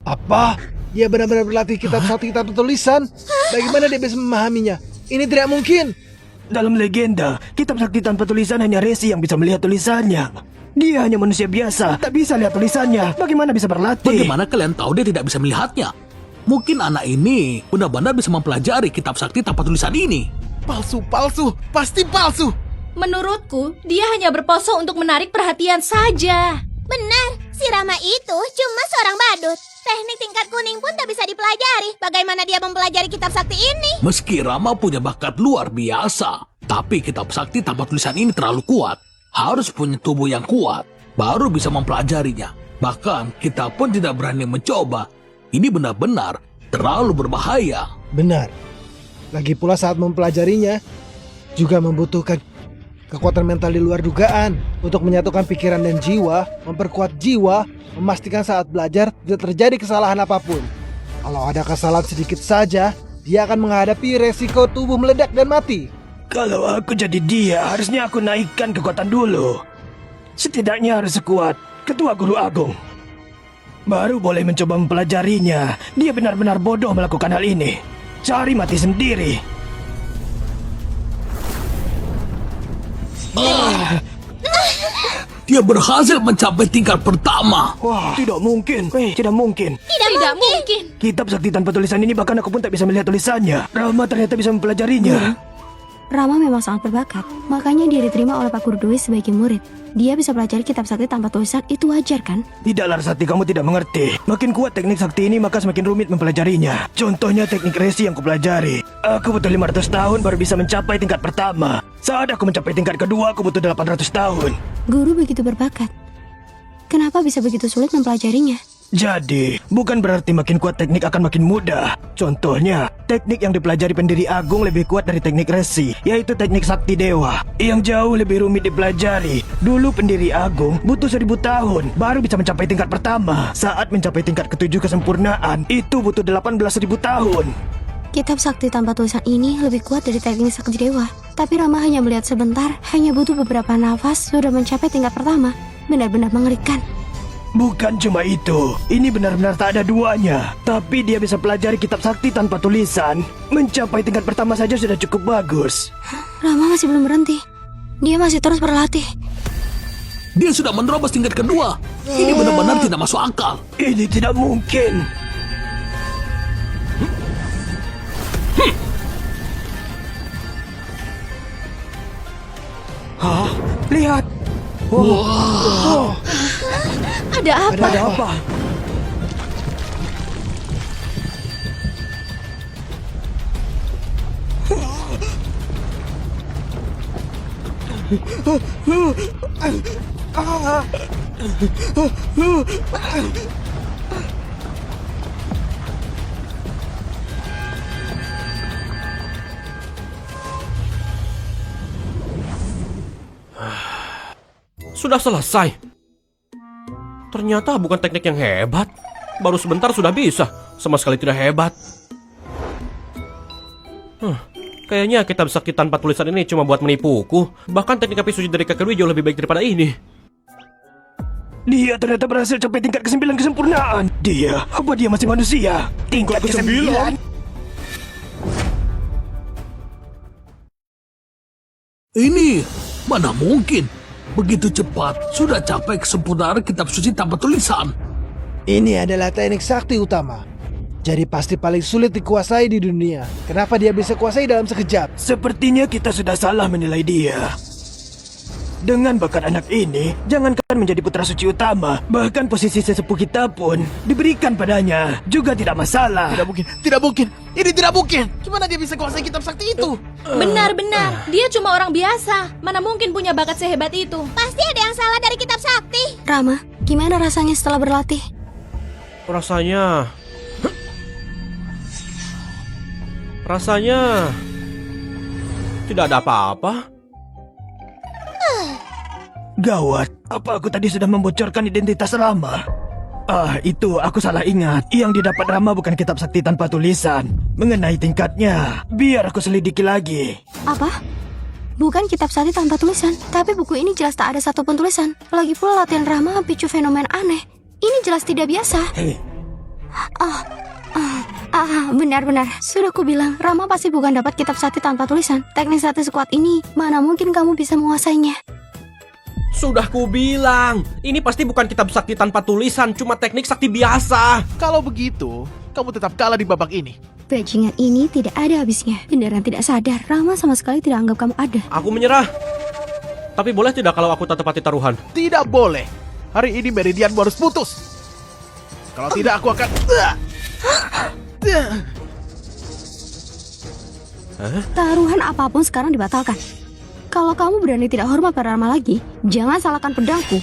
Apa? Dia benar-benar berlatih kitab sakti tanpa tulisan? Bagaimana dia bisa memahaminya? Ini tidak mungkin. Dalam legenda, kitab sakti tanpa tulisan hanya Resi yang bisa melihat tulisannya. Dia hanya manusia biasa, tak bisa lihat tulisannya. Bagaimana bisa berlatih? Bagaimana kalian tahu dia tidak bisa melihatnya? Mungkin anak ini benar-benar bisa mempelajari kitab sakti tanpa tulisan ini. Palsu, pasti palsu. Menurutku, dia hanya berpose untuk menarik perhatian saja. Benar, si Rama itu cuma seorang badut. Teknik tingkat kuning pun tak bisa dipelajari. Bagaimana dia mempelajari kitab sakti ini? Meski Rama punya bakat luar biasa, tapi kitab sakti tanpa tulisan ini terlalu kuat. Harus punya tubuh yang kuat, baru bisa mempelajarinya. Bahkan kita pun tidak berani mencoba. Ini benar-benar terlalu berbahaya. Benar. Lagi pula saat mempelajarinya, juga membutuhkan kekuatan mental di luar dugaan untuk menyatukan pikiran dan jiwa, memperkuat jiwa, memastikan saat belajar tidak terjadi kesalahan apapun. Kalau ada kesalahan sedikit saja, dia akan menghadapi resiko tubuh meledak dan mati. Kalau aku jadi dia, harusnya aku naikkan kekuatan dulu. Setidaknya harus sekuat Ketua Guru Agung. Baru boleh mencoba mempelajarinya. Dia benar-benar bodoh melakukan hal ini. Cari mati sendiri. Dia berhasil mencapai tingkat pertama. Wah, tidak mungkin. Tidak mungkin. Tidak mungkin. Kitab sakti tanpa tulisan ini bahkan aku pun tak bisa melihat tulisannya. Rama ternyata bisa mempelajarinya. Rama memang sangat berbakat, makanya dia diterima oleh Pak Guru Dwi sebagai murid. Dia bisa pelajari kitab sakti tanpa tulisan, itu wajar kan? Tidak, Larasati, kamu tidak mengerti. Makin kuat teknik sakti ini, maka semakin rumit mempelajarinya. Contohnya teknik resi yang kupelajari. Aku butuh 500 tahun baru bisa mencapai tingkat pertama. Saat aku mencapai tingkat kedua, aku butuh 800 tahun. Guru begitu berbakat. Kenapa bisa begitu sulit mempelajarinya? Jadi, bukan berarti makin kuat teknik akan makin mudah. Contohnya, teknik yang dipelajari pendiri agung lebih kuat dari teknik resi, yaitu teknik sakti dewa, yang jauh lebih rumit dipelajari. Dulu pendiri agung butuh 1000 tahun baru bisa mencapai tingkat pertama. Saat mencapai tingkat ketujuh kesempurnaan, itu butuh 18.000 tahun. Kitab sakti tanpa tulisan ini lebih kuat dari teknik sakti dewa. Tapi Rama hanya melihat sebentar, hanya butuh beberapa nafas sudah mencapai tingkat pertama. Benar-benar mengerikan. Bukan cuma itu, ini benar-benar tak ada duanya. Tapi dia bisa pelajari kitab sakti tanpa tulisan. Mencapai tingkat pertama saja sudah cukup bagus. Rama masih belum berhenti. Dia masih terus berlatih. Dia sudah menerobos tingkat kedua. Ini benar-benar tidak masuk akal. Ini tidak mungkin. Hah? Lihat. Wow. Ada apa? Ada apa? Sudah selesai. Ternyata bukan teknik yang hebat. Baru sebentar sudah bisa. Sama sekali tidak hebat. Kayaknya kitab sakti tanpa tulisan ini cuma buat menipuku. Bahkan teknik api suci dari kakek Dwi jauh lebih baik daripada ini. Dia ternyata berhasil capai tingkat ke-9 kesempurnaan. Apa dia masih manusia? Tingkat ke-9? Ini mana mungkin? Begitu cepat sudah capai kesempurnaan kitab suci tanpa tulisan. Ini adalah teknik sakti utama. Jadi pasti paling sulit dikuasai di dunia. Kenapa dia bisa kuasai dalam sekejap? Sepertinya kita sudah salah menilai dia. Dengan bakat anak ini, jangankan menjadi putra suci utama, bahkan posisi sesepuh kita pun diberikan padanya juga tidak masalah. Tidak mungkin. Ini tidak mungkin. Gimana dia bisa kuasai kitab sakti itu? Benar-benar, dia cuma orang biasa. Mana mungkin punya bakat sehebat itu? Pasti ada yang salah dari kitab sakti. Rama, gimana rasanya setelah berlatih? Rasanya tidak ada apa-apa. Gawat, apa aku tadi sudah membocorkan identitas Rama? Itu aku salah ingat. Yang didapat Rama bukan kitab sakti tanpa tulisan. Mengenai tingkatnya, biar aku selidiki lagi. Apa? Bukan kitab sakti tanpa tulisan, tapi buku ini jelas tak ada satupun tulisan. Lagi pula latihan Rama picu fenomena aneh. Ini jelas tidak biasa. Benar-benar. Sudah ku bilang, Rama pasti bukan dapat kitab sakti tanpa tulisan. Teknik sakti sekuat ini, mana mungkin kamu bisa menguasainya? Sudah ku bilang, ini pasti bukan kitab sakti tanpa tulisan, cuma teknik sakti biasa. Kalau begitu, kamu tetap kalah di babak ini. Bajingan ini tidak ada habisnya. Beneran tidak sadar, Rama sama sekali tidak anggap kamu ada. Aku menyerah. Tapi boleh tidak kalau aku tak tepati taruhan? Tidak boleh. Hari ini meridianmu harus putus. Kalau tidak, aku akan... Taruhan apapun sekarang dibatalkan. Kalau kamu berani tidak hormat pada Rama lagi, jangan salahkan pedangku.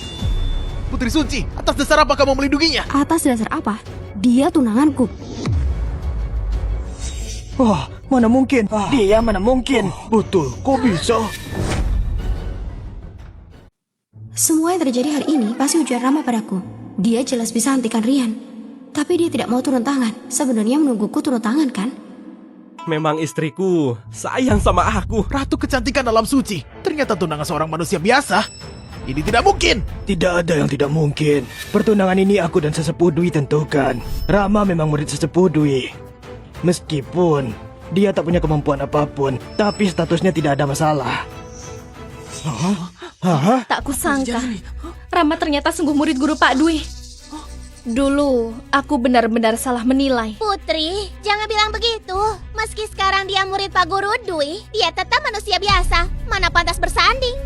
Putri Suci, atas dasar apa kamu melindunginya? Atas dasar apa? Dia tunanganku. Wah, mana mungkin? Dia mana mungkin? Betul, kok bisa? Semua yang terjadi hari ini pasti ujian Rama padaku. Dia jelas bisa hentikan Rian. Tapi dia tidak mau turun tangan. Sebenarnya menungguku turun tangan kan? Memang istriku sayang sama aku. Ratu kecantikan alam suci. Ternyata tunangan seorang manusia biasa. Ini tidak mungkin. Tidak ada yang tidak mungkin. Pertunangan ini aku dan Sesepuh Dwi tentukan. Rama memang murid Sesepuh Dwi. Meskipun dia tak punya kemampuan apapun, tapi statusnya tidak ada masalah. Hah? Tak kusangka, Rama ternyata sungguh murid guru Pak Dwi. Dulu, aku benar-benar salah menilai. Putri, jangan bilang begitu. Meski sekarang dia murid Pak Guru Dwi, dia tetap manusia biasa. Mana pantas bersanding.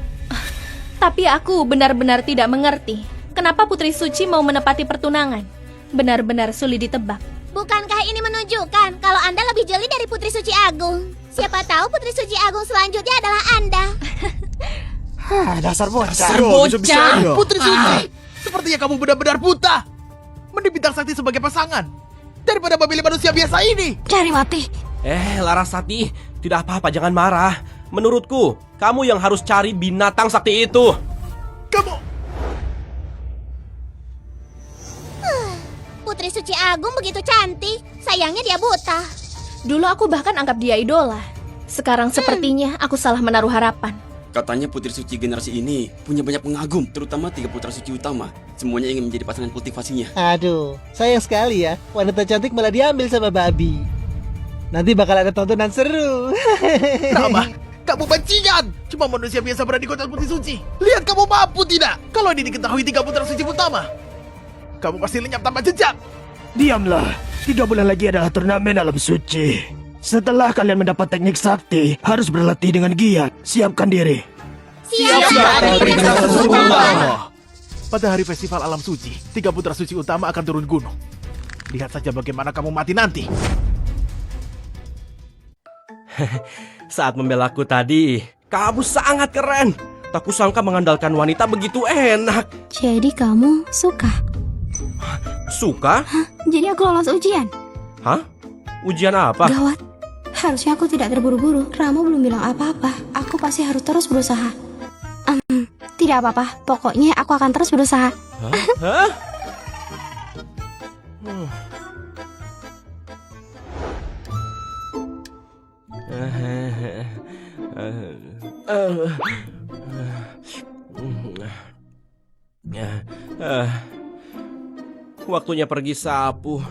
Tapi aku benar-benar tidak mengerti kenapa Putri Suci mau menepati pertunangan. Benar-benar sulit ditebak. Bukankah ini menunjukkan kalau Anda lebih jeli dari Putri Suci Agung? Siapa tahu Putri Suci Agung selanjutnya adalah Anda. Dasar bocah. Bisa-bisanya. Putri Suci, sepertinya kamu benar-benar buta. Mending bintang sakti sebagai pasangan daripada memilih manusia biasa ini. Cari mati. Larasati, tidak apa-apa, jangan marah. Menurutku, kamu yang harus cari binatang sakti itu. Kamu... Putri Suci Agung begitu cantik. Sayangnya dia buta. Dulu aku bahkan anggap dia idola. Sekarang sepertinya aku salah menaruh harapan. Katanya Putri Suci generasi ini punya banyak pengagum, terutama 3 putra suci utama. Semuanya ingin menjadi pasangan kultivasinya. Aduh, sayang sekali ya. Wanita cantik malah diambil sama babi. Nanti bakal ada tontonan seru. Rama, kamu bajingan. Cuma manusia biasa berani kotak Putri Suci. Lihat kamu mampu tidak? Kalau ini diketahui 3 putra suci utama, kamu pasti lenyap tanpa jejak. Diamlah. 3 bulan lagi adalah turnamen alam suci. Setelah kalian mendapat teknik sakti, harus berlatih dengan giat. Siapkan diri. Pada hari festival alam suci, 3 putra suci utama akan turun gunung. Lihat saja bagaimana kamu mati nanti. Saat membelaku tadi, kamu sangat keren. Tak kusangka mengandalkan wanita begitu enak. Jadi kamu suka? Suka? Jadi aku lolos ujian? Hah? Ujian apa? Gawat. Harusnya aku tidak terburu-buru. Rama belum bilang apa-apa. Aku pasti harus terus berusaha. Tidak apa-apa. Pokoknya aku akan terus berusaha. Hah? Waktunya pergi sapu.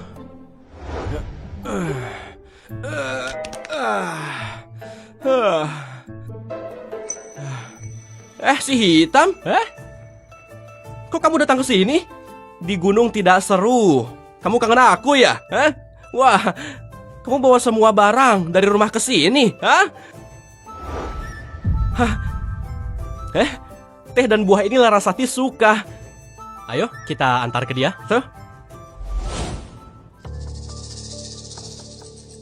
Si Hitam? Kok kamu datang ke sini? Di gunung tidak seru. Kamu kangen aku ya? Wah, kamu bawa semua barang dari rumah ke sini, Teh dan buah ini Larasati suka. Ayo, kita antar ke dia. Tuh.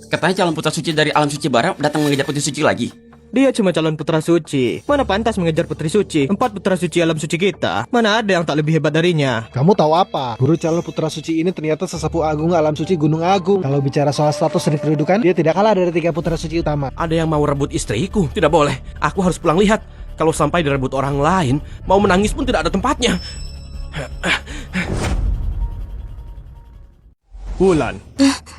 Katanya calon putra suci dari alam suci barat datang mengejar Putri Suci lagi. Dia cuma calon putra suci. Mana pantas mengejar putri suci? 4 putra suci alam suci kita. Mana ada yang tak lebih hebat darinya? Kamu tahu apa? Guru calon putra suci ini ternyata sesepuh agung alam suci Gunung Agung. Kalau bicara soal status dan kedudukan, dia tidak kalah dari 3 putra suci utama. Ada yang mau rebut istriku? Tidak boleh. Aku harus pulang lihat. Kalau sampai direbut orang lain, mau menangis pun tidak ada tempatnya. Wulan,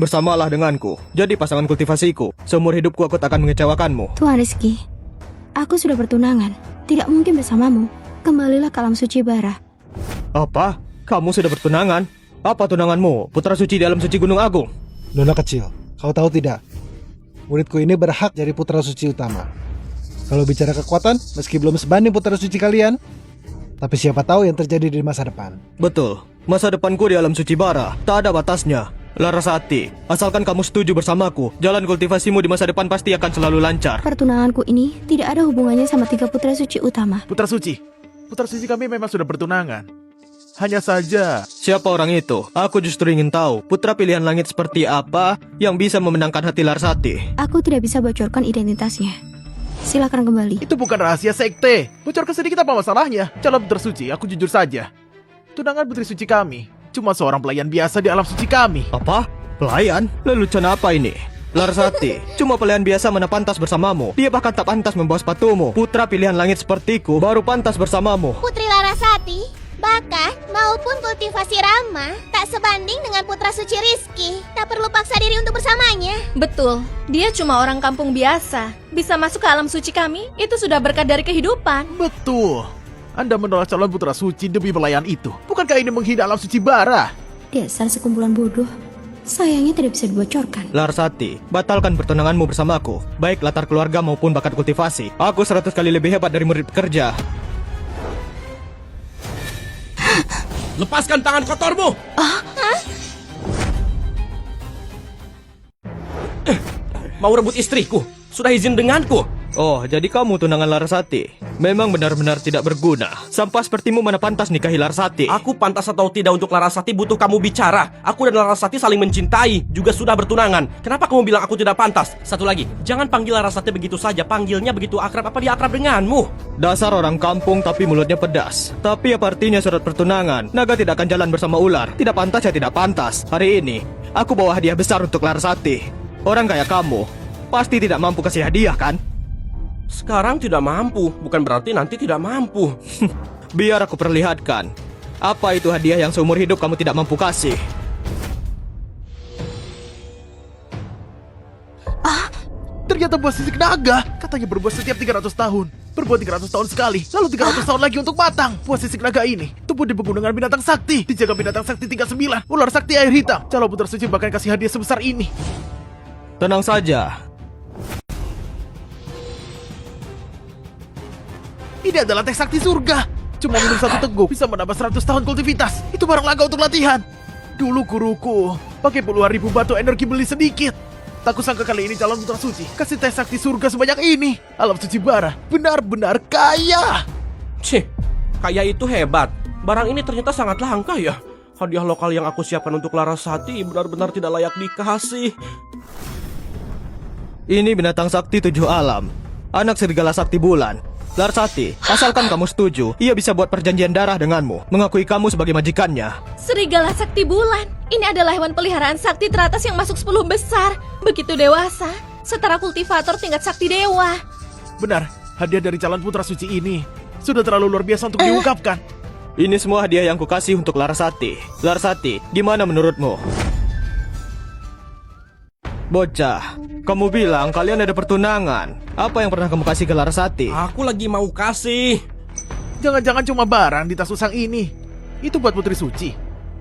bersamalah denganku. Jadi pasangan kultivasiku. Seumur hidupku aku tak akan mengecewakanmu. Tuan Rizky, aku sudah bertunangan. Tidak mungkin bersamamu. Kembalilah ke alam suci bara. Apa? Kamu sudah bertunangan? Apa tunanganmu, putra suci di alam suci Gunung Agung? Nona kecil, kau tahu tidak? Muridku ini berhak jadi putra suci utama. Kalau bicara kekuatan, meski belum sebanding putra suci kalian, tapi siapa tahu yang terjadi di masa depan. Betul, masa depanku di alam suci bara tak ada batasnya. Larasati, asalkan kamu setuju bersamaku, jalan kultivasimu di masa depan pasti akan selalu lancar. Pertunanganku ini tidak ada hubungannya sama 3 putra suci utama. Putra suci kami memang sudah bertunangan. Hanya saja, Siapa orang itu? Aku justru ingin tahu, putra pilihan langit seperti apa yang bisa memenangkan hati Larasati. Aku tidak bisa bocorkan identitasnya. Silakan kembali. itu bukan rahasia sekte. Bocorkan sedikit apa masalahnya? Calon putra suci, aku jujur saja. Tunangan putri suci kami cuma seorang pelayan biasa di alam suci kami. Apa? Pelayan? Lelucon apa ini? Larasati, cuma pelayan biasa mana pantas bersamamu. Dia bahkan tak pantas membawa sepatumu. Putra pilihan langit sepertiku baru pantas bersamamu. Putri Larasati, bahkan maupun kultivasi Rama tak sebanding dengan putra suci Rizky. Tak perlu paksa diri untuk bersamanya. Betul, dia cuma orang kampung biasa. Bisa masuk ke alam suci kami, itu sudah berkat dari kehidupan. Betul. Anda menolak calon putra suci demi pelayan itu. Bukankah ini menghina alam suci bara? Dasar sekumpulan bodoh. Sayangnya tidak bisa dibocorkan. Larasati, batalkan pertunanganmu bersamaku. Baik latar keluarga maupun bakat kultivasi. Aku 100 kali lebih hebat dari murid pekerja. Lepaskan tangan kotormu! Mau rebut istriku? Sudah izin denganku. Oh, jadi kamu tunangan Larasati. Memang benar-benar tidak berguna. Sampah sepertimu mana pantas nikahi Larasati. Aku pantas atau tidak untuk Larasati butuh kamu bicara. Aku dan Larasati saling mencintai, juga sudah bertunangan. Kenapa kamu bilang aku tidak pantas? Satu lagi, jangan panggil Larasati begitu saja. Panggilnya begitu akrab, apa dia akrab denganmu? Dasar orang kampung tapi mulutnya pedas. Tapi apa artinya surat pertunangan? Naga tidak akan jalan bersama ular. Tidak pantas ya tidak pantas. Hari ini, aku bawa hadiah besar untuk Larasati. Orang kayak kamu, pasti tidak mampu kasih hadiah kan? Sekarang tidak mampu, bukan berarti nanti tidak mampu. Biar aku perlihatkan. Apa itu hadiah yang seumur hidup kamu tidak mampu kasih? Ternyata buah sisik naga. Katanya berbuah setiap 300 tahun. Berbuah 300 tahun sekali. Lalu 300 tahun lagi untuk matang. Buah sisik naga ini tumbuh di pegunungan binatang sakti. Dijaga binatang sakti 39. Ular sakti air hitam. Calon putra suci bahkan kasih hadiah sebesar ini. Tenang saja. Ini adalah teh sakti surga. Cuma minum 1 teguk bisa menambah 100 tahun kultivitas. Itu barang laga untuk latihan. Dulu guruku pakai puluhan ribu batu energi beli sedikit. Tak kusangka kali ini calon putra suci kasih teh sakti surga sebanyak ini. Alam suci bara benar-benar kaya. Cih, kaya itu hebat. Barang ini ternyata sangat langka ya. Hadiah lokal yang aku siapkan untuk Larasati benar-benar tidak layak dikasih. Ini binatang sakti 7 alam. Anak serigala sakti bulan. Larasati, asalkan kamu setuju, ia bisa buat perjanjian darah denganmu, mengakui kamu sebagai majikannya. Serigala sakti bulan. Ini adalah hewan peliharaan sakti teratas yang masuk 10 besar. Begitu dewasa, setara kultivator tingkat sakti dewa. Benar, hadiah dari calon putra suci ini sudah terlalu luar biasa untuk diungkapkan. Ini semua hadiah yang kukasih untuk Larasati. Larasati, gimana menurutmu? Bocah, kamu bilang kalian ada pertunangan. Apa yang pernah kamu kasih ke Larasati? Aku lagi mau kasih. Jangan-jangan cuma barang di tas usang ini. Itu buat putri suci.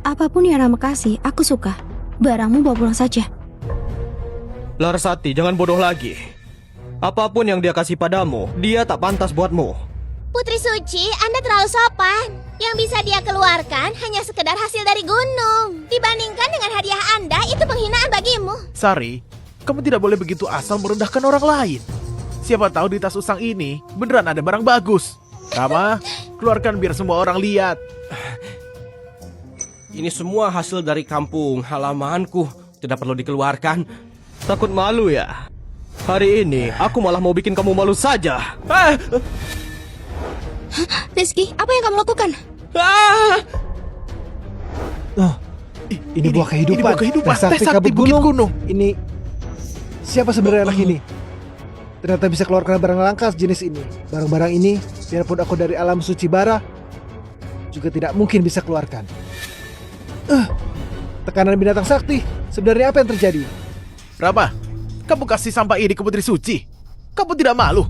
Apapun yang Rama kasih, aku suka. Barangmu bawa pulang saja. Larasati, jangan bodoh lagi. Apapun yang dia kasih padamu, dia tak pantas buatmu. Putri suci, Anda terlalu sopan. Yang bisa dia keluarkan hanya sekedar hasil dari gunung. Dibandingkan dengan hadiah Anda, itu penghinaan bagimu. Sari, kamu tidak boleh begitu asal merendahkan orang lain. Siapa tahu di tas usang ini beneran ada barang bagus. Rama, keluarkan biar semua orang lihat. Ini semua hasil dari kampung halamanku. Tidak perlu dikeluarkan. Takut malu ya? Hari ini, aku malah mau bikin kamu malu saja. Rizky, apa yang kamu lakukan? Oh, ini buah kehidupan. Ini buah kehidupan. Teh sakti Teh sakti Bukit Bukit Gunung. Ini siapa sebenarnya anak ini? Ternyata bisa keluarkan barang langka jenis ini. Barang-barang ini, biarpun aku dari alam suci bara, juga tidak mungkin bisa keluarkan. Tekanan binatang sakti. Sebenarnya apa yang terjadi? Rama, kamu kasih sampah ini ke putri suci. Kamu tidak malu?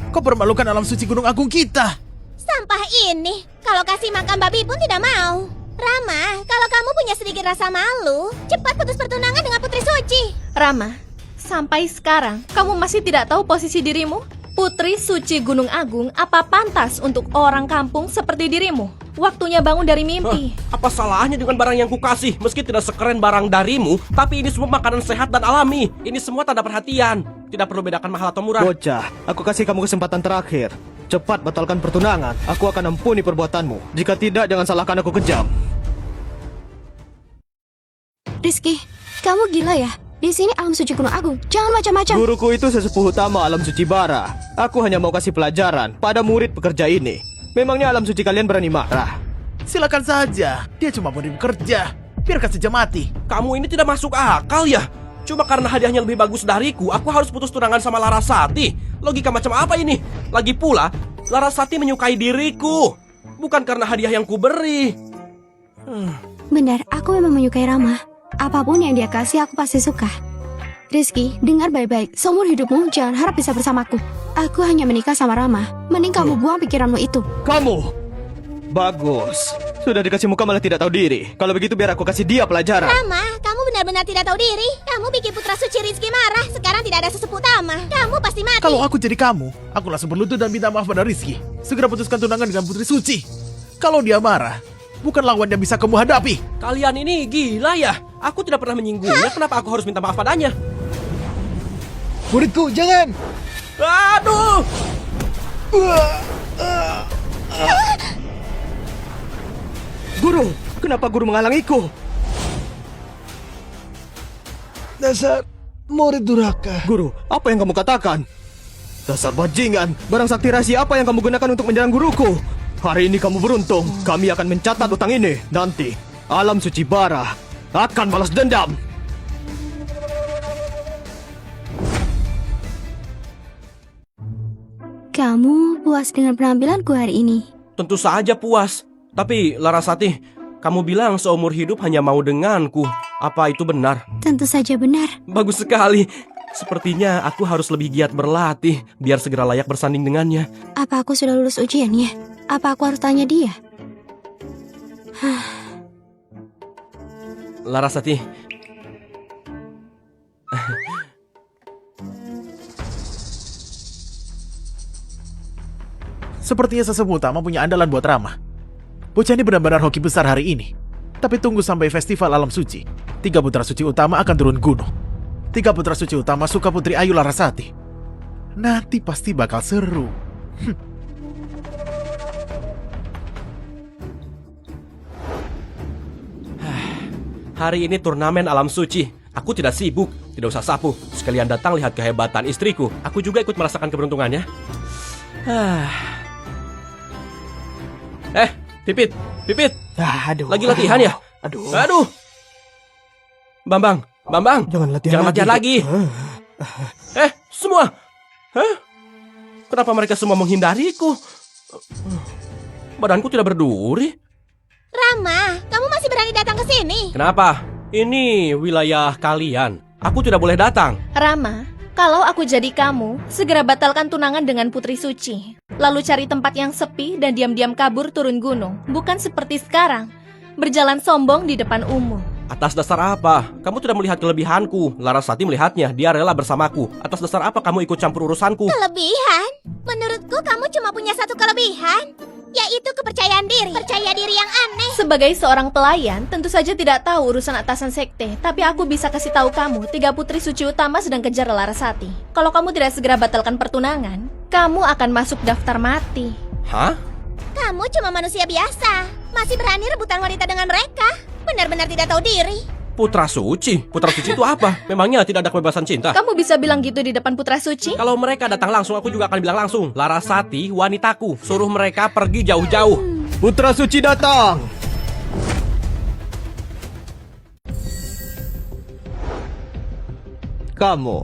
Kau permalukan alam suci Gunung Agung kita. Sampah ini, kalau kasih makan babi pun tidak mau. Rama, kalau kamu punya sedikit rasa malu, cepat putus pertunangan dengan Putri Suci. Rama, sampai sekarang kamu masih tidak tahu posisi dirimu? Putri Suci Gunung Agung, apa pantas untuk orang kampung seperti dirimu? Waktunya bangun dari mimpi. Apa salahnya dengan barang yang kukasih? Meski tidak sekeren barang darimu, tapi ini semua makanan sehat dan alami. Ini semua tanda perhatian. Tidak perlu bedakan mahal atau murah. Bocah, aku kasih kamu kesempatan terakhir. Cepat batalkan pertunangan. Aku akan ampuni perbuatanmu. Jika tidak, jangan salahkan aku kejam. Rizky, kamu gila ya? Di sini alam suci Gunung Agung. Jangan macam-macam. Guruku itu sesepuh utama alam suci bara. Aku hanya mau kasih pelajaran pada murid pekerja ini. Memangnya alam suci kalian berani marah? Silakan saja. Dia cuma mau bekerja. Biarkan saja mati. Kamu ini tidak masuk akal ya? Cuma karena hadiahnya lebih bagus dariku, aku harus putus tunangan sama Larasati. Logika macam apa ini? Lagi pula, Larasati menyukai diriku, bukan karena hadiah yang kuberi. Benar, aku memang menyukai Rama. Apapun yang dia kasih aku pasti suka. Rizky, dengar baik-baik. Seumur hidupmu jangan harap bisa bersamaku. Aku hanya menikah sama Rama. Mending kamu buang pikiranmu itu. Kamu! Bagus. Sudah dikasih muka malah tidak tahu diri. Kalau begitu biar aku kasih dia pelajaran. Rama, kamu benar-benar tidak tahu diri. Kamu bikin Putra Suci Rizky marah. Sekarang tidak ada sesepuh utama. Kamu pasti mati. Kalau aku jadi kamu, aku langsung berlutut dan minta maaf pada Rizky. Segera putuskan tunangan dengan Putri Suci. Kalau dia marah, bukan lawan yang bisa kamu hadapi. Kalian ini gila ya? Aku tidak pernah menyinggungnya, kenapa aku harus minta maaf padanya? Muridku, jangan! Aduh! Guru, kenapa guru menghalangiku? Dasar murid durhaka. Guru, apa yang kamu katakan? Dasar bajingan, barang sakti rahasia apa yang kamu gunakan untuk menyerang guruku? Hari ini kamu beruntung, kami akan mencatat utang ini. Nanti, alam suci bara akan balas dendam. Kamu puas dengan penampilanku hari ini? Tentu saja puas. Tapi Larasati, kamu bilang seumur hidup hanya mau denganku. Apa itu benar? Tentu saja benar. Bagus sekali. Sepertinya aku harus lebih giat berlatih biar segera layak bersanding dengannya. Apa aku sudah lulus ujiannya? Apa aku harus tanya dia? Larasati. Sepertinya sesepuh utama punya andalan buat Rama. Bocah ini benar-benar hoki besar hari ini. Tapi tunggu sampai festival alam suci. 3 putra suci utama akan turun gunung. 3 putra suci utama suka Putri Ayu Larasati. Nanti pasti bakal seru. Hari ini turnamen alam suci. Aku tidak sibuk, tidak usah sapu. Sekalian datang lihat kehebatan istriku. Aku juga ikut merasakan keberuntungannya. Pipit, Pipit. Aduh. Lagi latihan ya? Aduh. Bambang. Jangan latihan lagi. Semua. Kenapa mereka semua menghindariku? Badanku tidak berduri. Rama, kamu masih berani datang ke sini? Kenapa? Ini wilayah kalian. Aku tidak boleh datang. Rama, kalau aku jadi kamu, segera batalkan tunangan dengan Putri Suci. Lalu cari tempat yang sepi dan diam-diam kabur turun gunung. Bukan seperti sekarang, berjalan sombong di depan umum. Atas dasar apa? Kamu tidak melihat kelebihanku. Larasati melihatnya, dia rela bersamaku. Atas dasar apa kamu ikut campur urusanku? Kelebihan? Menurutku kamu cuma punya satu kelebihan, yaitu kepercayaan diri. Percaya diri yang aneh. Sebagai seorang pelayan, tentu saja tidak tahu urusan atasan sekte. Tapi aku bisa kasih tahu kamu, 3 putri suci utama sedang kejar Larasati. Kalau kamu tidak segera batalkan pertunangan, kamu akan masuk daftar mati. Hah? Kamu cuma manusia biasa, masih berani rebutan wanita dengan mereka. Benar-benar tidak tahu diri. Putra suci? Putra suci itu apa? Memangnya tidak ada kebebasan cinta? Kamu bisa bilang gitu di depan putra suci? Kalau mereka datang langsung, aku juga akan bilang langsung. Larasati, wanitaku. Suruh mereka pergi jauh-jauh. Putra suci datang. Kamu.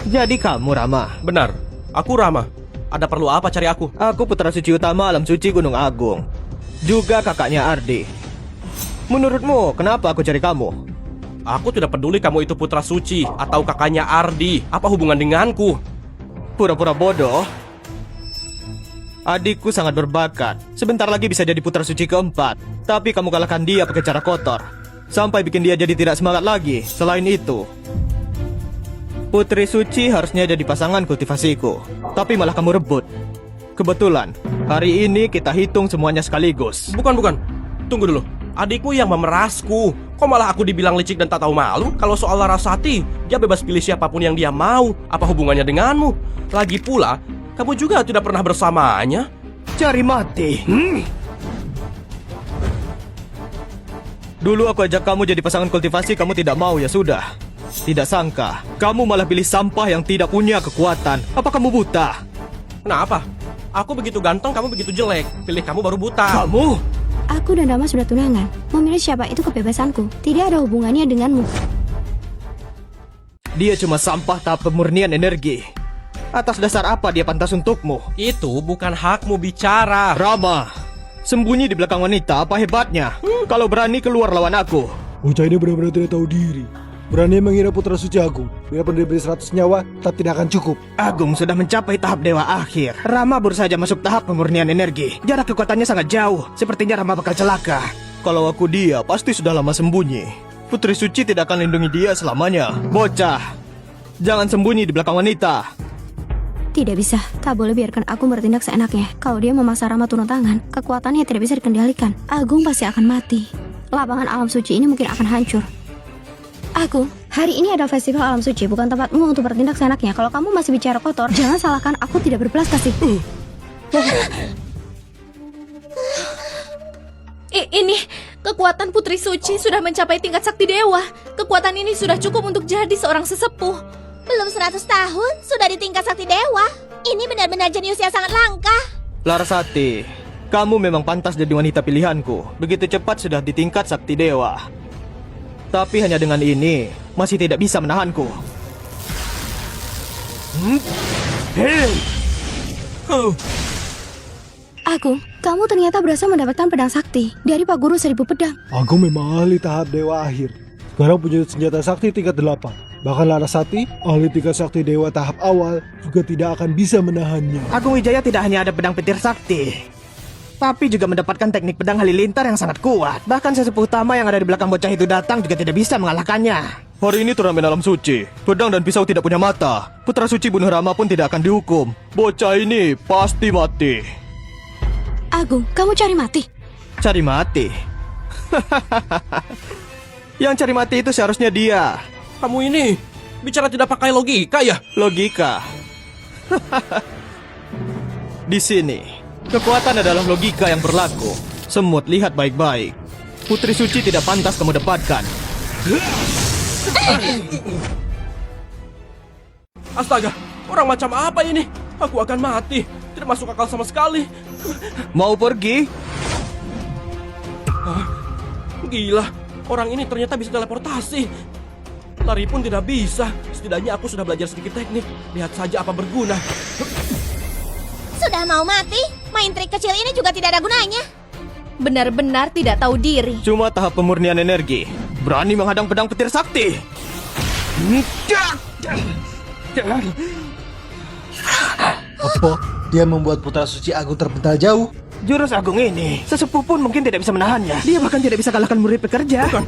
Jadi kamu Rama. Benar, aku Rama. Ada perlu apa cari aku? Aku putra suci utama alam suci Gunung Agung. Juga kakaknya Ardi. Menurutmu kenapa aku cari kamu? Aku tidak peduli kamu itu putra suci atau kakaknya Ardi. Apa hubungan denganku? Pura-pura bodoh. Adikku sangat berbakat. Sebentar lagi bisa jadi putra suci keempat. Tapi kamu kalahkan dia pakai cara kotor. Sampai bikin dia jadi tidak semangat lagi. Selain itu, putri suci harusnya jadi pasangan kultivasiku. Tapi malah kamu rebut. Kebetulan, hari ini kita hitung semuanya sekaligus. Bukan. Tunggu dulu. Adikmu yang memerasku. Kok malah aku dibilang licik dan tak tahu malu? Kalau soal Larasati, dia bebas pilih siapapun yang dia mau. Apa hubungannya denganmu? Lagi pula, kamu juga tidak pernah bersamanya. Cari mati. Dulu aku ajak kamu jadi pasangan kultivasi, kamu tidak mau, ya sudah. Tidak sangka, kamu malah pilih sampah yang tidak punya kekuatan. Apa kamu buta? Kenapa? Aku begitu ganteng, kamu begitu jelek. Pilih kamu baru buta. Kamu? Aku dan Rama sudah tunangan. Memilih siapa itu kebebasanku. Tidak ada hubungannya denganmu. Dia cuma sampah tahap pemurnian energi. Atas dasar apa dia pantas untukmu? Itu bukan hakmu bicara. Rama, sembunyi di belakang wanita, apa hebatnya? Kalau berani keluar lawan aku. Bocah ini benar-benar tidak tahu diri. Berani mengira putra suci Agung. Biarpun diberi 100 nyawa, tetap tidak akan cukup. Agung sudah mencapai tahap dewa akhir. Rama baru saja masuk tahap pemurnian energi. Jarak kekuatannya sangat jauh. Sepertinya Rama bakal celaka. Kalau aku dia, pasti sudah lama sembunyi. Putri suci tidak akan lindungi dia selamanya. Bocah, jangan sembunyi di belakang wanita. Tidak bisa. Tak boleh biarkan aku bertindak seenaknya. Kalau dia memaksa Rama turun tangan, kekuatannya tidak bisa dikendalikan. Agung pasti akan mati. Lapangan alam suci ini mungkin akan hancur. Agung, hari ini ada festival alam suci, bukan tempatmu untuk bertindak seenaknya. Kalau kamu masih bicara kotor, jangan salahkan aku tidak berbelas kasih. Ini, kekuatan putri suci sudah mencapai tingkat sakti dewa. Kekuatan ini sudah cukup untuk jadi seorang sesepuh. Belum 100 tahun, sudah di tingkat sakti dewa. Ini benar-benar jenius yang sangat langka. Larasati, kamu memang pantas jadi wanita pilihanku. Begitu cepat sudah di tingkat sakti dewa. Tapi hanya dengan ini, masih tidak bisa menahanku. Agung, kamu ternyata berhasil mendapatkan pedang sakti dari Pak Guru 1000 pedang. Agung memang ahli tahap dewa akhir. Sekarang punya senjata sakti tingkat 8. Bahkan Larasati, ahli tingkat sakti dewa tahap awal, juga tidak akan bisa menahannya. Agung Wijaya tidak hanya ada pedang petir sakti, tapi juga mendapatkan teknik pedang halilintar yang sangat kuat. Bahkan sesepuh utama yang ada di belakang bocah itu datang juga tidak bisa mengalahkannya. Hari ini turnamen alam suci. Pedang dan pisau tidak punya mata. Putra suci bunuh Rama pun tidak akan dihukum. Bocah ini pasti mati. Agung, kamu cari mati. Cari mati? Yang cari mati itu seharusnya dia. Kamu ini bicara tidak pakai logika ya? Logika. Di sini, kekuatan adalah logika yang berlaku. Semut, lihat baik-baik. Putri suci tidak pantas kamu dapatkan. Astaga, orang macam apa ini? Aku akan mati. Tidak masuk akal sama sekali. Mau pergi? Gila, orang ini ternyata bisa teleportasi. Lari pun tidak bisa. Setidaknya aku sudah belajar sedikit teknik. Lihat saja apa berguna. Sudah mau mati? Main trik kecil ini juga tidak ada gunanya. Benar-benar tidak tahu diri. Cuma tahap pemurnian energi. Berani menghadang pedang petir sakti. Apa? Dia membuat putra suci Agung terpental jauh. Jurus agung ini, sesepuh pun mungkin tidak bisa menahannya. Dia bahkan tidak bisa kalahkan murid pekerja. Bukan.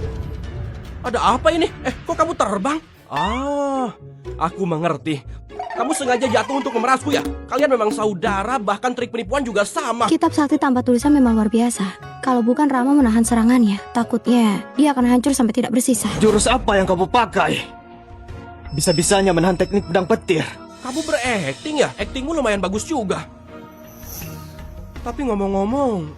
Ada apa ini? Kok kamu terbang? Aku mengerti. Kamu sengaja jatuh untuk memerasku ya? Kalian memang saudara, bahkan trik penipuan juga sama. Kitab sakti tanpa tulisan memang luar biasa. Kalau bukan Rama menahan serangannya, takutnya dia akan hancur sampai tidak bersisa. Jurus apa yang kamu pakai? Bisa-bisanya menahan teknik pedang petir. Kamu berakting ya? Aktingmu lumayan bagus juga. Tapi ngomong-ngomong,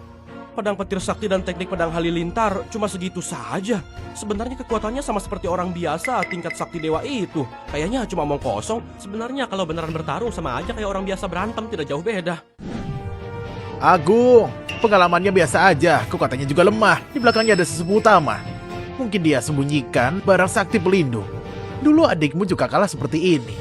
pedang petir sakti dan teknik pedang halilintar cuma segitu saja. Sebenarnya kekuatannya sama seperti orang biasa tingkat sakti dewa itu. Kayaknya cuma omong kosong. Sebenarnya kalau beneran bertarung sama aja kayak orang biasa berantem, tidak jauh beda. Agung, pengalamannya biasa aja, kekuatannya juga lemah. Di belakangnya ada sesepuh utama. Mungkin dia sembunyikan barang sakti pelindung. Dulu adikmu juga kalah seperti ini.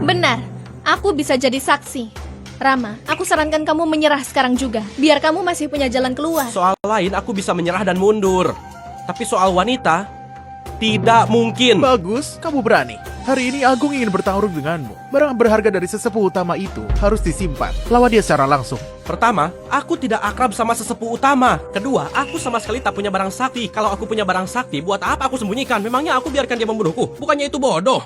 Benar, aku bisa jadi saksi. Rama, aku sarankan kamu menyerah sekarang juga, biar kamu masih punya jalan keluar. Soal lain aku bisa menyerah dan mundur. Tapi soal wanita, tidak mungkin. Bagus, kamu berani. Hari ini Agung ingin bertarung denganmu. Barang berharga dari sesepuh utama itu harus disimpan. Lawan dia secara langsung. Pertama, aku tidak akrab sama sesepuh utama. Kedua, aku sama sekali tak punya barang sakti. Kalau aku punya barang sakti, buat apa aku sembunyikan? Memangnya aku biarkan dia membunuhku? Bukannya itu bodoh?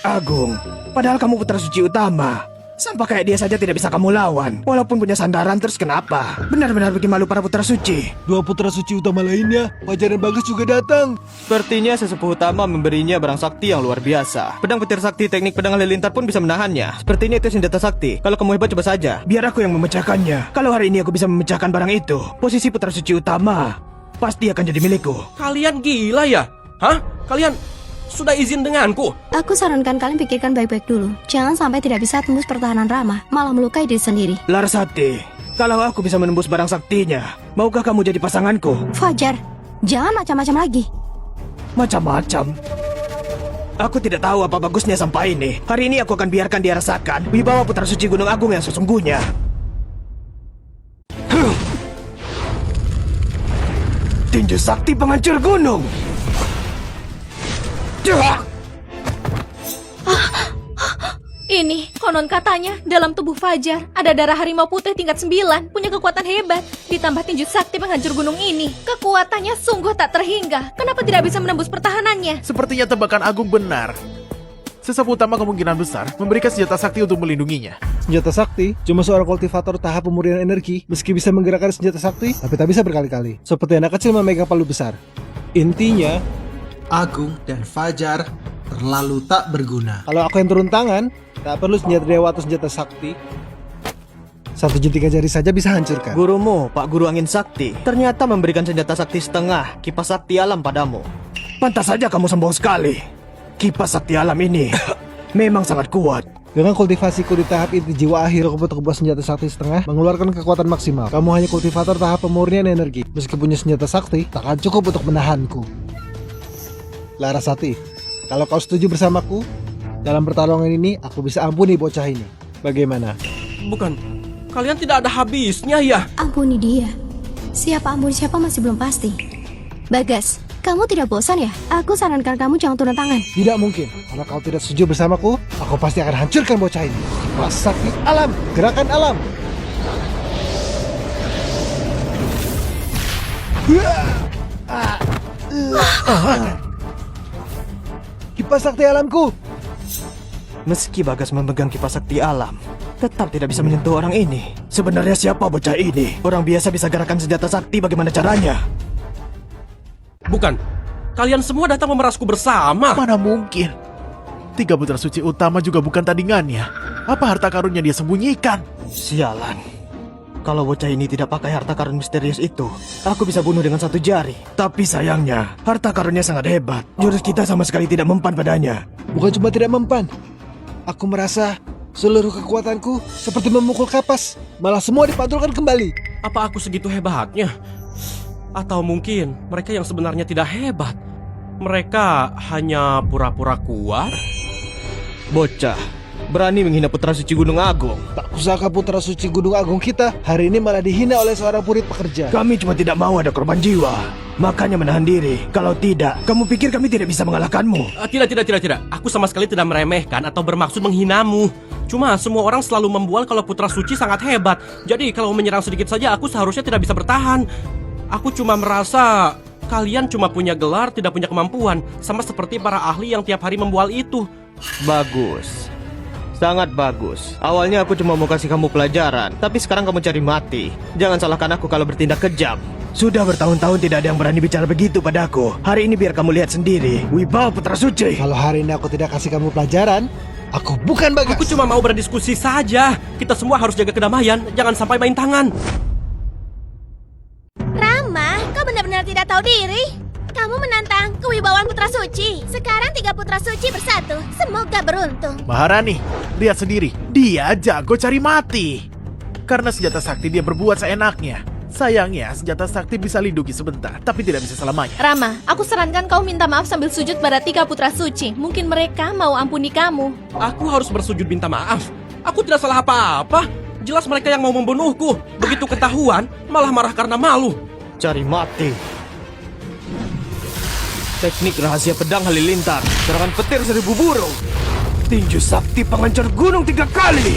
Agung, padahal kamu putra suci utama. Sampah kayak dia saja tidak bisa kamu lawan. Walaupun punya sandaran, terus kenapa? Benar-benar bikin malu para putra suci. Dua putra suci utama lainnya, Fajar dan Bagus juga datang. Sepertinya sesepuh utama memberinya barang sakti yang luar biasa. Pedang petir sakti teknik pedang halilintar pun bisa menahannya. Sepertinya itu senjata sakti. Kalau kamu hebat coba saja. Biar aku yang memecahkannya. Kalau hari ini aku bisa memecahkan barang itu, posisi putra suci utama pasti akan jadi milikku. Kalian gila ya? Hah? Kalian sudah izin denganku? Aku sarankan kalian pikirkan baik-baik dulu. Jangan sampai tidak bisa tembus pertahanan Rama, malah melukai diri sendiri. Larasati, kalau aku bisa menembus barang saktinya, maukah kamu jadi pasanganku? Fajar, jangan macam-macam lagi. Macam-macam. Aku tidak tahu apa bagusnya sampai ini. Hari ini aku akan biarkan dia rasakan wibawa putra suci Gunung Agung yang sesungguhnya. Tinju sakti penghancur gunung. Ini, konon katanya, dalam tubuh Fajar ada darah harimau putih tingkat 9, punya kekuatan hebat. Ditambah tinju sakti penghancur gunung ini, kekuatannya sungguh tak terhingga. Kenapa tidak bisa menembus pertahanannya? Sepertinya tebakan Agung benar. Sesepuh utama kemungkinan besar memberikan senjata sakti untuk melindunginya. Senjata sakti cuma seorang kultivator tahap pemurnian energi. Meski bisa menggerakkan senjata sakti, tapi tak bisa berkali-kali. Seperti anak kecil memegang palu besar. Intinya, Agung dan Fajar terlalu tak berguna. kalau aku yang turun tangan, tak perlu senjata dewa atau senjata sakti. Satu jentikan jari saja bisa hancurkan. Gurumu, Pak Guru Angin Sakti, ternyata memberikan senjata sakti setengah kipas sakti alam padamu. Pantas saja kamu sombong sekali. Kipas sakti alam ini memang sangat kuat. Dengan kultivasiku di tahap inti jiwa akhir, aku butuh senjata sakti setengah mengeluarkan kekuatan maksimal. Kamu hanya kultivator tahap pemurnian energi. Meski punya senjata sakti, takkan cukup untuk menahanku. Larasati, kalau kau setuju bersamaku, dalam pertarungan ini aku bisa ampuni bocah ini. Bagaimana? Bukan, kalian tidak ada habisnya ya? Ampuni dia. Siapa ampuni siapa masih belum pasti. Bagas, kamu tidak bosan ya? Aku sarankan kamu jangan turun tangan. Tidak mungkin. Kalau kau tidak setuju bersamaku, aku pasti akan hancurkan bocah ini. Kipas sakti alam, gerakan alam. Kipas sakti alamku. Meski Bagas memegang kipas sakti alam, tetap tidak bisa menyentuh orang ini. Sebenarnya siapa bocah ini? Orang biasa bisa gerakan senjata sakti, bagaimana caranya? Bukan, kalian semua datang memerasku bersama. Mana mungkin? 3 putra suci utama juga bukan tandingannya. Apa harta karunnya dia sembunyikan? Sialan. Kalau bocah ini tidak pakai harta karun misterius itu, aku bisa bunuh dengan 1 jari. Tapi sayangnya, harta karunnya sangat hebat. Jurus kita sama sekali tidak mempan padanya. Bukan cuma tidak mempan. Aku merasa seluruh kekuatanku seperti memukul kapas. Malah semua dipantulkan kembali. Apa aku segitu hebatnya? Atau mungkin mereka yang sebenarnya tidak hebat? Mereka hanya pura-pura kuat? Bocah, berani menghina putra suci Gunung Agung. Tak kusangka putra suci Gunung Agung kita hari ini malah dihina oleh seorang purit pekerja. Kami cuma tidak mau ada korban jiwa. Makanya menahan diri. Kalau tidak, kamu pikir kami tidak bisa mengalahkanmu? Tidak. Aku sama sekali tidak meremehkan atau bermaksud menghinamu. Cuma semua orang selalu membual kalau putra suci sangat hebat. Jadi kalau menyerang sedikit saja aku seharusnya tidak bisa bertahan. Aku cuma merasa kalian cuma punya gelar, tidak punya kemampuan. Sama seperti para ahli yang tiap hari membual itu. Bagus. Sangat bagus. Awalnya aku cuma mau kasih kamu pelajaran, tapi sekarang kamu cari mati. Jangan salahkan aku kalau bertindak kejam. Sudah bertahun-tahun tidak ada yang berani bicara begitu padaku. Hari ini biar kamu lihat sendiri wibawa putra suci. Kalau hari ini aku tidak kasih kamu pelajaran, aku bukan Bagas. Aku cuma mau berdiskusi saja. Kita semua harus jaga kedamaian, jangan sampai main tangan. Rama, kau benar-benar tidak tahu diri. Kamu menantang kewibawaan putra suci. Sekarang 3 putra suci bersatu. Semoga beruntung. Maharani, lihat sendiri. Dia jago cari mati. Karena senjata sakti dia berbuat seenaknya. Sayangnya, senjata sakti bisa lindungi sebentar, tapi tidak bisa selamanya. Rama, aku sarankan kau minta maaf sambil sujud pada 3 putra suci. Mungkin mereka mau ampuni kamu. Aku harus bersujud minta maaf. Aku tidak salah apa-apa. Jelas mereka yang mau membunuhku. Begitu ketahuan, malah marah karena malu. Cari mati. Teknik rahasia pedang halilintar, serangan petir 1000 burung, tinju sakti pengancar gunung 3 kali.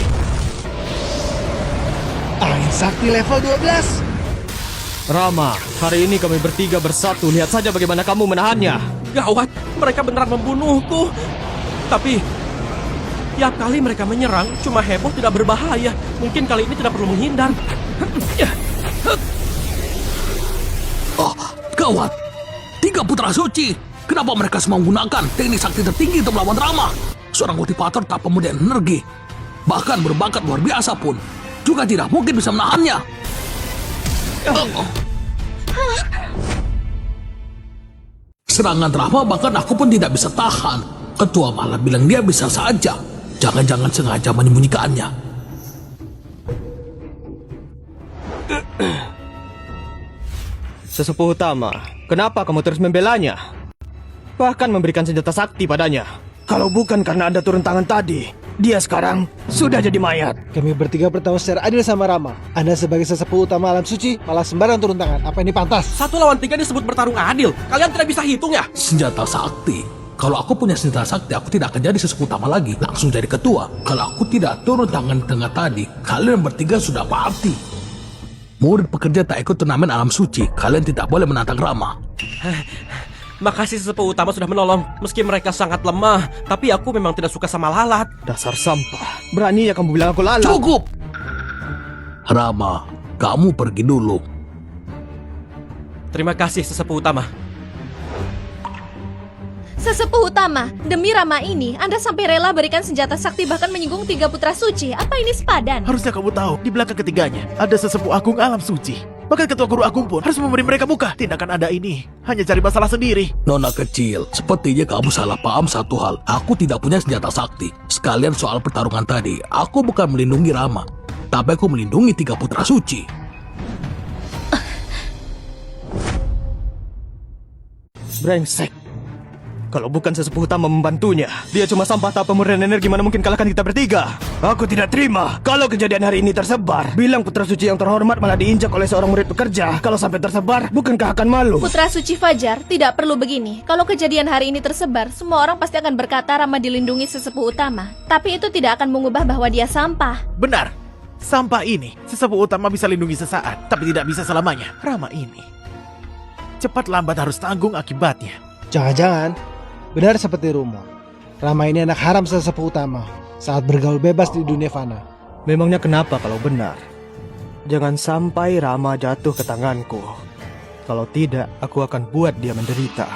Angin sakti level 12. Rama, hari ini kami bertiga bersatu. Lihat saja bagaimana kamu menahannya. Gawat, mereka beneran membunuhku. Tapi tiap kali mereka menyerang, cuma heboh tidak berbahaya. Mungkin kali ini tidak perlu menghindar. Oh, gawat. 3 putra suci. Kenapa mereka semua menggunakan teknik sakti tertinggi untuk melawan Rama? Seorang kultivator tak pemuda energi, bahkan berbakat luar biasa pun, juga tidak mungkin bisa menahannya. Serangan Rama bahkan aku pun tidak bisa tahan. Ketua malah bilang dia bisa saja. Jangan-jangan sengaja menyembunyikannya. Sesepuh utama, kenapa kamu terus membelanya? Bahkan memberikan senjata sakti padanya. Kalau bukan karena Anda turun tangan tadi, dia sekarang sudah jadi mayat. Kami bertiga bertarung secara adil sama Rama. Anda sebagai sesepuh utama alam suci malah sembarang turun tangan. Apa ini pantas? 1 lawan 3 disebut bertarung adil. Kalian tidak bisa hitung ya? Senjata sakti. Kalau aku punya senjata sakti, aku tidak akan jadi sesepuh utama lagi. Langsung jadi ketua. Kalau aku tidak turun tangan di tengah tadi, kalian bertiga sudah mati. Murid pekerja tak ikut turnamen alam suci. Kalian tidak boleh menantang Rama. Makasih sesepuh utama sudah menolong. Meski mereka sangat lemah, tapi aku memang tidak suka sama lalat. Dasar sampah. Berani ya kamu bilang aku lalat. Cukup! Rama, kamu pergi dulu. Terima kasih sesepuh utama. Sesepuh utama, demi Rama ini, Anda sampai rela berikan senjata sakti bahkan menyinggung 3 putra suci. Apa ini sepadan? Harusnya kamu tahu, di belakang ketiganya ada sesepuh agung alam suci. Bahkan ketua guru agung pun harus memberi mereka muka. Tindakan Anda ini hanya cari masalah sendiri. Nona kecil, sepertinya kamu salah paham satu hal. Aku tidak punya senjata sakti. Sekalian soal pertarungan tadi, aku bukan melindungi Rama, tapi aku melindungi 3 putra suci. Brengsek. Kalau bukan sesepuh utama membantunya, dia cuma sampah tak pemurnian energi, mana mungkin kalahkan kita bertiga. Aku tidak terima kalau kejadian hari ini tersebar. Bilang putra suci yang terhormat malah diinjak oleh seorang murid pekerja. Kalau sampai tersebar, bukankah akan malu? Putra suci Fajar, tidak perlu begini. Kalau kejadian hari ini tersebar, semua orang pasti akan berkata Rama dilindungi sesepuh utama. Tapi itu tidak akan mengubah bahwa dia sampah. Benar. Sampah ini, sesepuh utama bisa lindungi sesaat, tapi tidak bisa selamanya. Rama ini cepat lambat harus tanggung akibatnya. Jangan-jangan benar seperti rumor. Rama ini anak haram sesepuh utama saat bergaul bebas di dunia fana. Memangnya kenapa kalau benar? Jangan sampai Rama jatuh ke tanganku. Kalau tidak, aku akan buat dia menderita.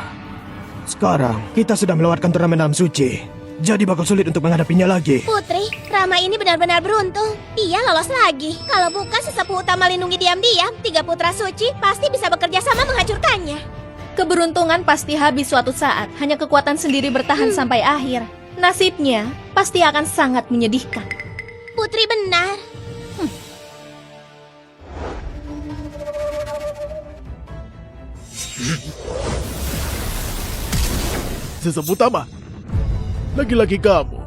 Sekarang, kita sudah melewatkan turnamen alam suci. Jadi bakal sulit untuk menghadapinya lagi. Putri, Rama ini benar-benar beruntung. Dia lolos lagi. Kalau bukan sesepuh utama lindungi diam-diam, 3 putra suci pasti bisa bekerja sama menghancurkannya. Keberuntungan pasti habis suatu saat. Hanya kekuatan sendiri bertahan sampai akhir. Nasibnya pasti akan sangat menyedihkan. Putri benar. Sesepuh utama, lagi-lagi kamu.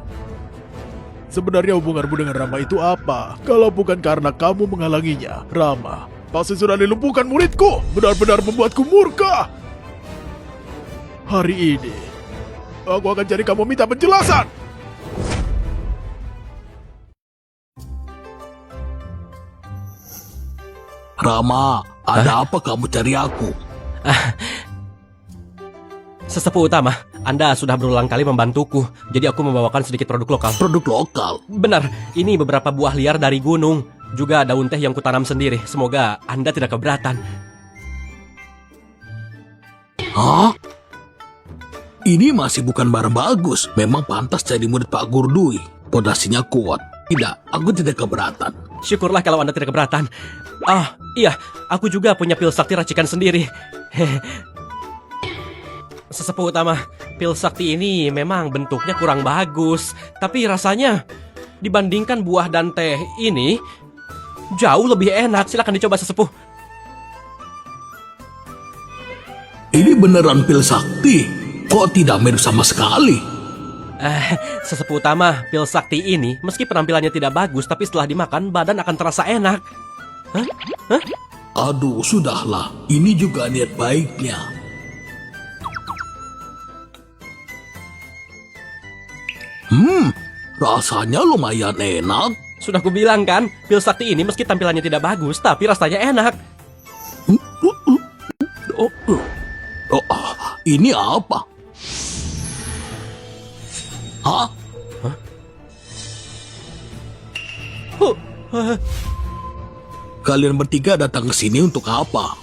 Sebenarnya hubunganmu dengan Rama itu apa? Kalau bukan karena kamu menghalanginya, Rama pasti sudah dilumpuhkan muridku. Benar-benar membuatku murka. Hari ini, aku akan cari kamu minta penjelasan. Rama, ada apa kamu cari aku? Sesepuh utama, Anda sudah berulang kali membantuku. Jadi aku membawakan sedikit produk lokal. Produk lokal? Benar, ini beberapa buah liar dari gunung. Juga daun teh yang kutanam sendiri. Semoga Anda tidak keberatan. Hah? Ini masih bukan barang bagus. Memang pantas jadi murid Pak Gurdui. Pondasinya kuat. Tidak, aku tidak keberatan. Syukurlah kalau Anda tidak keberatan. Ah, iya, aku juga punya pil sakti racikan sendiri. Sesepuh utama, pil sakti ini memang bentuknya kurang bagus. Tapi rasanya dibandingkan buah dan teh ini jauh lebih enak. Silakan dicoba sesepuh. Ini beneran pil sakti. Kok tidak mirip sama sekali? Sesepuh utama, pil sakti ini meski penampilannya tidak bagus, tapi setelah dimakan badan akan terasa enak. Hah? Aduh, sudahlah. Ini juga niat baiknya. Rasanya lumayan enak. Sudah kubilang kan, pil sakti ini meski tampilannya tidak bagus, tapi rasanya enak. Ini apa? Hah? Kalian bertiga datang ke sini untuk apa?